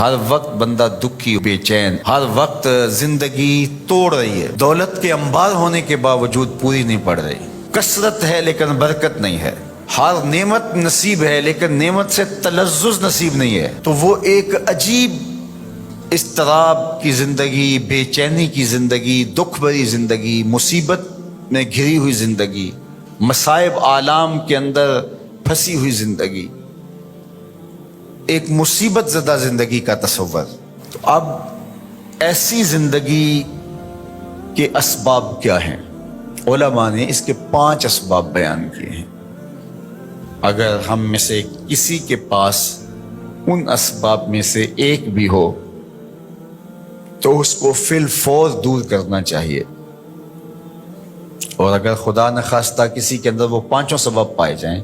ہر وقت بندہ دکھی بے چین، ہر وقت زندگی توڑ رہی ہے، دولت کے انبار ہونے کے باوجود پوری نہیں پڑ رہی، کثرت ہے لیکن برکت نہیں ہے، ہر نعمت نصیب ہے لیکن نعمت سے تلذذ نصیب نہیں ہے، تو وہ ایک عجیب اضطراب کی زندگی، بے چینی کی زندگی، دکھ بھری زندگی، مصیبت میں گھری ہوئی زندگی، مصائب آلام کے اندر پھنسی ہوئی زندگی، ایک مصیبت زدہ زندگی کا تصور۔ تو اب ایسی زندگی کے اسباب کیا ہیں؟ علماء نے اس کے 5 اسباب بیان کیے ہیں۔ اگر ہم میں سے کسی کے پاس ان اسباب میں سے ایک بھی ہو تو اس کو فی الفور دور کرنا چاہیے، اور اگر خدا نخواستہ کسی کے اندر وہ 5 سبب پائے جائیں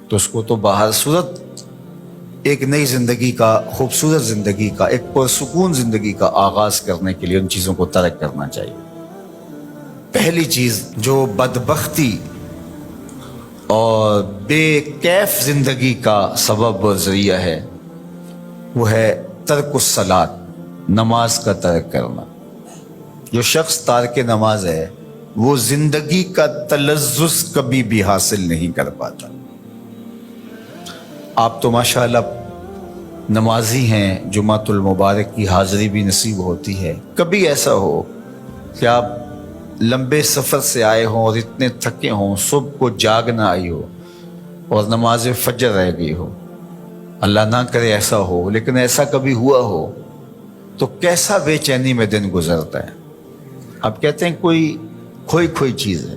تو اس کو تو باہر صورت ایک نئی زندگی کا، خوبصورت زندگی کا، ایک پرسکون زندگی کا آغاز کرنے کے لیے ان چیزوں کو ترک کرنا چاہیے۔ پہلی چیز جو بدبختی اور بے کیف زندگی کا سبب اور ذریعہ ہے وہ ہے ترک الصلاۃ، نماز کا ترک کرنا۔ جو شخص تارک نماز ہے وہ زندگی کا تلذذ کبھی بھی حاصل نہیں کر پاتا۔ آپ تو ماشاءاللہ نمازی ہیں، جمعۃ المبارک کی حاضری بھی نصیب ہوتی ہے، کبھی ایسا ہو کہ آپ لمبے سفر سے آئے ہوں اور اتنے تھکے ہوں، صبح کو جاگ نہ آئی ہو اور نماز فجر رہ گئی ہو، اللہ نہ کرے ایسا ہو، لیکن ایسا کبھی ہوا ہو تو کیسا بے چینی میں دن گزرتا ہے۔ آپ کہتے ہیں کوئی کھوئی چیز ہے،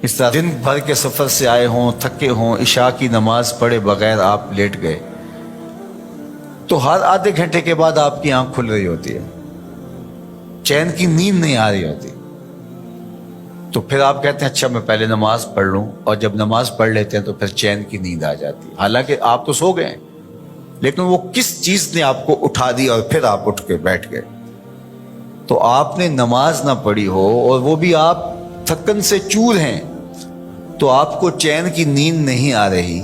اس طرح دن بھر کے سفر سے آئے ہوں، تھکے ہوں، عشاء کی نماز پڑھے بغیر آپ لیٹ گئے تو ہر آدھے گھنٹے کے بعد آپ کی آنکھ کھل رہی ہوتی ہے، چین کی نیند نہیں آ رہی ہوتی، تو پھر آپ کہتے ہیں اچھا میں پہلے نماز پڑھ لوں، اور جب نماز پڑھ لیتے ہیں تو پھر چین کی نیند آ جاتی ہے، حالانکہ آپ تو سو گئے ہیں، لیکن وہ کس چیز نے آپ کو اٹھا دی اور پھر آپ اٹھ کے بیٹھ گئے۔ تو آپ نے نماز نہ پڑھی ہو اور وہ بھی آپ تھکن سے چور ہیں تو آپ کو چین کی نیند نہیں آ رہی،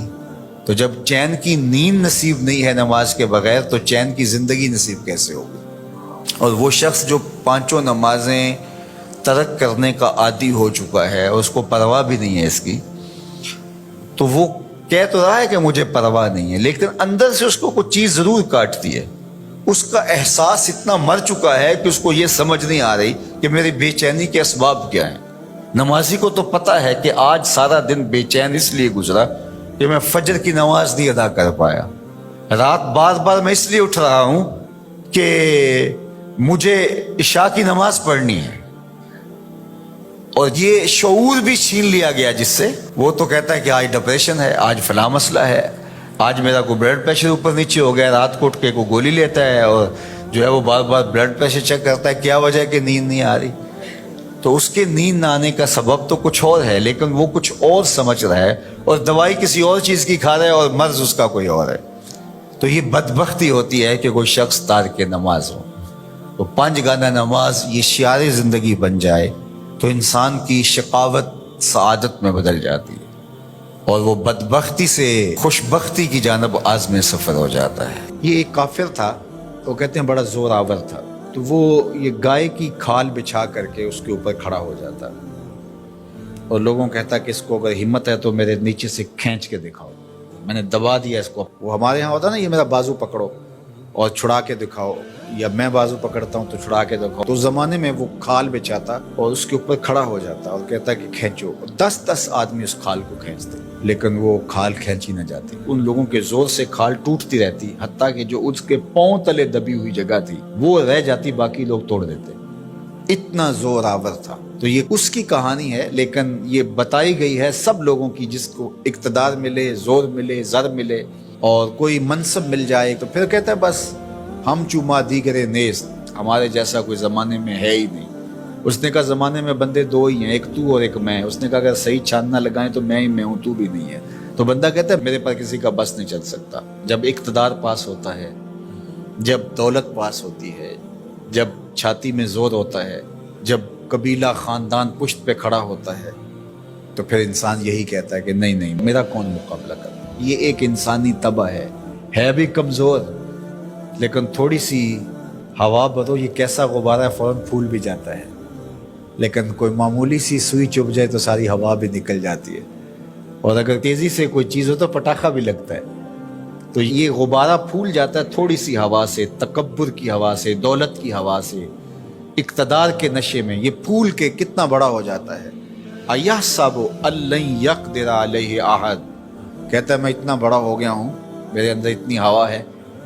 تو جب چین کی نیند نصیب نہیں ہے نماز کے بغیر تو چین کی زندگی نصیب کیسے ہوگی؟ اور وہ شخص جو 5 نمازیں ترک کرنے کا عادی ہو چکا ہے اور اس کو پرواہ بھی نہیں ہے اس کی، تو وہ کہہ تو رہا ہے کہ مجھے پرواہ نہیں ہے، لیکن اندر سے اس کو کوئی چیز ضرور کاٹتی ہے، اس کا احساس اتنا مر چکا ہے کہ اس کو یہ سمجھ نہیں آ رہی کہ میری بے چینی کے اسباب کیا ہیں۔ نمازی کو تو پتا ہے کہ آج سارا دن بے چین اس لیے گزرا کہ میں فجر کی نماز نہیں ادا کر پایا، رات بار بار میں اس لیے اٹھ رہا ہوں کہ مجھے عشاء کی نماز پڑھنی ہے، اور یہ شعور بھی چھین لیا گیا جس سے وہ تو کہتا ہے کہ آج ڈپریشن ہے، آج فلاں مسئلہ ہے، آج میرا کوئی بلڈ پریشر اوپر نیچے ہو گیا، رات کو اٹھ کے کوئی گولی لیتا ہے اور جو ہے وہ بار بار بلڈ پریشر چیک کرتا ہے، کیا وجہ ہے کہ نیند نہیں آ رہی؟ تو اس کے نیند نہ آنے کا سبب تو کچھ اور ہے، لیکن وہ کچھ اور سمجھ رہا ہے اور دوائی کسی اور چیز کی کھا رہا ہے اور مرض اس کا کوئی اور ہے۔ تو یہ بدبختی ہوتی ہے کہ کوئی شخص تارک نماز ہو، تو 5 گانا نماز یہ شعار زندگی بن جائے تو انسان کی شقاوت سعادت میں بدل جاتی ہے اور وہ بدبختی سے خوشبختی کی جانب عازم سفر ہو جاتا ہے۔ یہ ایک کافر تھا، وہ کہتے ہیں بڑا زور آور تھا، تو وہ یہ گائے کی کھال بچھا کر کے اس کے اوپر کھڑا ہو جاتا اور لوگوں کہتا کہ اس کو اگر ہمت ہے تو میرے نیچے سے کھینچ کے دکھاؤ، میں نے دبا دیا اس کو۔ وہ ہمارے ہاں ہوتا نا، یہ میرا بازو پکڑو اور چھڑا کے دکھاؤ، یا میں بازو پکڑتا ہوں تو چھڑا کے دکھاؤ۔ تو اس زمانے میں وہ کھال بچھاتا اور اس کے اوپر کھڑا ہو جاتا اور کہتا کہ کھینچو، 10 آدمی اس کھال کو کھینچتے، لیکن وہ کھال کھینچی نہ جاتی، ان لوگوں کے زور سے کھال ٹوٹتی رہتی، حتیٰ کہ جو اس کے پاؤں تلے دبی ہوئی جگہ تھی وہ رہ جاتی، باقی لوگ توڑ دیتے، اتنا زور آور تھا۔ تو یہ اس کی کہانی ہے، لیکن یہ بتائی گئی ہے سب لوگوں کی، جس کو اقتدار ملے، زور ملے، زر ملے اور کوئی منصب مل جائے تو پھر کہتا ہے بس ہم چوما دیگرے نیست، ہمارے جیسا کوئی زمانے میں ہے ہی نہیں۔ اس نے کہا زمانے میں بندے 2 ہی ہیں، ایک تو اور ایک میں۔ اس نے کہا اگر صحیح چھان نہ لگائیں تو میں ہی میں ہوں، تو بھی نہیں ہے۔ تو بندہ کہتا ہے میرے پر کسی کا بس نہیں چل سکتا۔ جب اقتدار پاس ہوتا ہے، جب دولت پاس ہوتی ہے، جب چھاتی میں زور ہوتا ہے، جب قبیلہ خاندان پشت پہ کھڑا ہوتا ہے، تو پھر انسان یہی کہتا ہے کہ نہیں میرا کون مقابلہ کرتا۔ یہ ایک انسانی طبع ہے بھی کمزور، لیکن تھوڑی سی ہوا بدو یہ کیسا غبارہ ہے فوراً پھول بھی جاتا ہے، لیکن کوئی معمولی سی سوئی چبھ جائے تو ساری ہوا بھی نکل جاتی ہے، اور اگر تیزی سے کوئی چیز ہو تو پٹاخہ بھی لگتا ہے۔ تو یہ غبارہ پھول جاتا ہے تھوڑی سی ہوا سے، تکبر کی ہوا سے، دولت کی ہوا سے، اقتدار کے نشے میں یہ پھول کے کتنا بڑا ہو جاتا ہے۔ اَيَحْسَبُ أَن لَّن يَقْدِرَ عَلَيْهِ أَحَدٌ، کہتا ہے میں اتنا بڑا ہو گیا ہوں، میرے اندر اتنی ہوا ہے،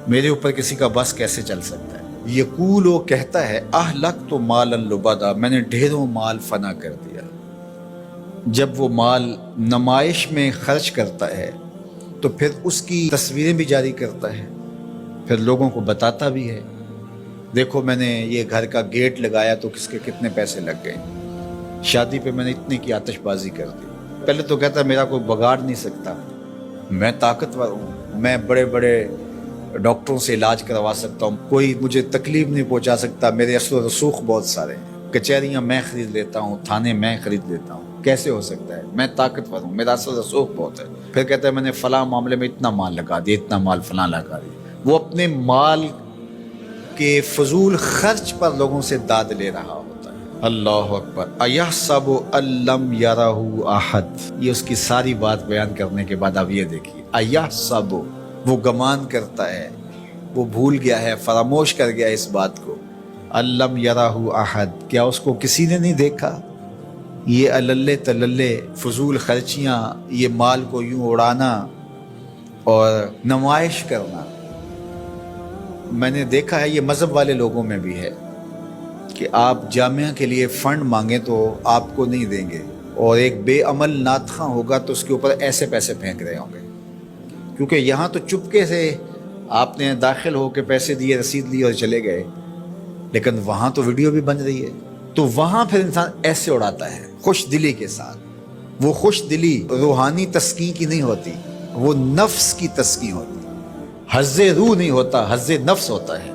میرے اوپر کسی کا بس کیسے چل سکتا ہے۔ یقول، وہ کہتا ہے اہلکت مالا لبدا، میں نے ڈھیروں مال فنا کر دیا۔ جب وہ مال نمائش میں خرچ کرتا ہے تو پھر اس کی تصویریں بھی جاری کرتا ہے، پھر لوگوں کو بتاتا بھی ہے، دیکھو میں نے یہ گھر کا گیٹ لگایا تو کس کے کتنے پیسے لگ گئے، شادی پہ میں نے اتنے کی آتش بازی کر دی۔ پہلے تو کہتا ہے میرا کوئی بگاڑ نہیں سکتا، میں طاقتور ہوں، میں بڑے بڑے ڈاکٹروں سے علاج کروا سکتا ہوں، کوئی مجھے تکلیف نہیں پہنچا سکتا، میرے اثر و رسوخ بہت سارے ہیں، کچہریاں میں خرید لیتا ہوں، تھانے میں خرید لیتا ہوں، کیسے ہو سکتا ہے، میں طاقتور ہوں، میرا اثر و رسوخ بہت ہے۔ پھر کہتا ہے میں نے فلاں معاملے میں اتنا مال لگا دیا، اتنا مال فلاں لگا دیا۔ وہ اپنے مال کے فضول خرچ پر لوگوں سے داد لے رہا ہوتا ہے۔ اللہ اکبر۔ اَيَحْسَبُ أَن لَّمْ يَرَهُ أَحَدٌ، یہ اس کی ساری بات بیان کرنے کے بعد اب یہ دیکھیے، اَيَحْسَبُ، وہ گمان کرتا ہے، وہ بھول گیا ہے، فراموش کر گیا اس بات کو، أَن لَّمْ يَرَهُ أَحَدٌ، کیا اس کو کسی نے نہیں دیکھا؟ یہ اللے تللے فضول خرچیاں، یہ مال کو یوں اڑانا اور نمائش کرنا، میں نے دیکھا ہے یہ مذہب والے لوگوں میں بھی ہے کہ آپ جامعہ کے لیے فنڈ مانگیں تو آپ کو نہیں دیں گے، اور ایک بے عمل ناتخواں ہوگا تو اس کے اوپر ایسے پیسے پھینک رہے ہوں گے، کیونکہ یہاں تو چپکے سے آپ نے داخل ہو کے پیسے دیے، رسید لی اور چلے گئے، لیکن وہاں تو ویڈیو بھی بن رہی ہے، تو وہاں پھر انسان ایسے اڑاتا ہے خوش دلی کے ساتھ۔ وہ خوش دلی روحانی تسکین کی نہیں ہوتی، وہ نفس کی تسکین ہوتی، حظ روح نہیں ہوتا، حظ نفس ہوتا ہے۔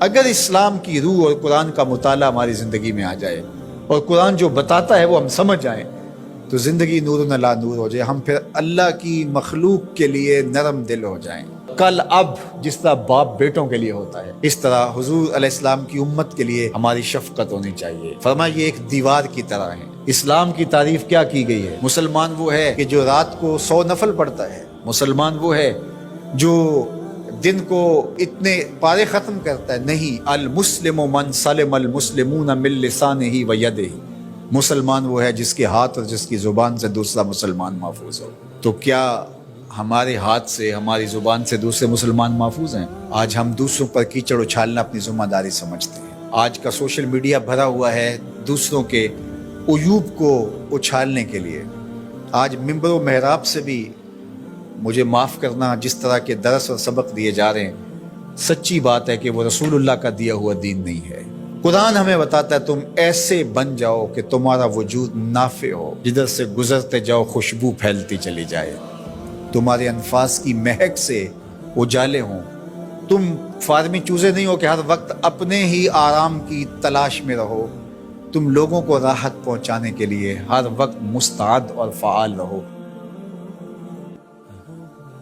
اگر اسلام کی روح اور قرآن کا مطالعہ ہماری زندگی میں آ جائے اور قرآن جو بتاتا ہے وہ ہم سمجھ جائیں تو زندگی نور علی نور ہو جائے، ہم پھر اللہ کی مخلوق کے لیے نرم دل ہو جائیں۔ کل اب جس طرح باپ بیٹوں کے لیے ہوتا ہے، اس طرح حضور علیہ السلام کی امت کے لیے ہماری شفقت ہونی چاہیے۔ فرمایا یہ ایک دیوار کی طرح ہے۔ اسلام کی تعریف کیا کی گئی ہے؟ مسلمان وہ ہے کہ جو رات کو 100 نفل پڑھتا ہے، مسلمان وہ ہے جو دن کو اتنے پارے ختم کرتا ہے، نہیں، المسلم من سلم المسلمون من لسانہ و یدہ، مسلمان وہ ہے جس کے ہاتھ اور جس کی زبان سے دوسرا مسلمان محفوظ ہو۔ تو کیا ہمارے ہاتھ سے، ہماری زبان سے دوسرے مسلمان محفوظ ہیں؟ آج ہم دوسروں پر کیچڑ اچھالنا اپنی ذمہ داری سمجھتے ہیں۔ آج کا سوشل میڈیا بھرا ہوا ہے دوسروں کے عیوب کو اچھالنے کے لیے۔ آج ممبر و محراب سے بھی مجھے معاف کرنا جس طرح کے درس اور سبق دیے جا رہے ہیں، سچی بات ہے کہ وہ رسول اللہ کا دیا ہوا دین نہیں ہے۔ قرآن ہمیں بتاتا ہے تم ایسے بن جاؤ کہ تمہارا وجود نافع ہو، جدھر سے گزرتے جاؤ خوشبو پھیلتی چلی جائے، تمہارے انفاس کی مہک سے اجالے ہوں، تم فارمی چوزے نہیں ہو کہ ہر وقت اپنے ہی آرام کی تلاش میں رہو، تم لوگوں کو راحت پہنچانے کے لیے ہر وقت مستعد اور فعال رہو۔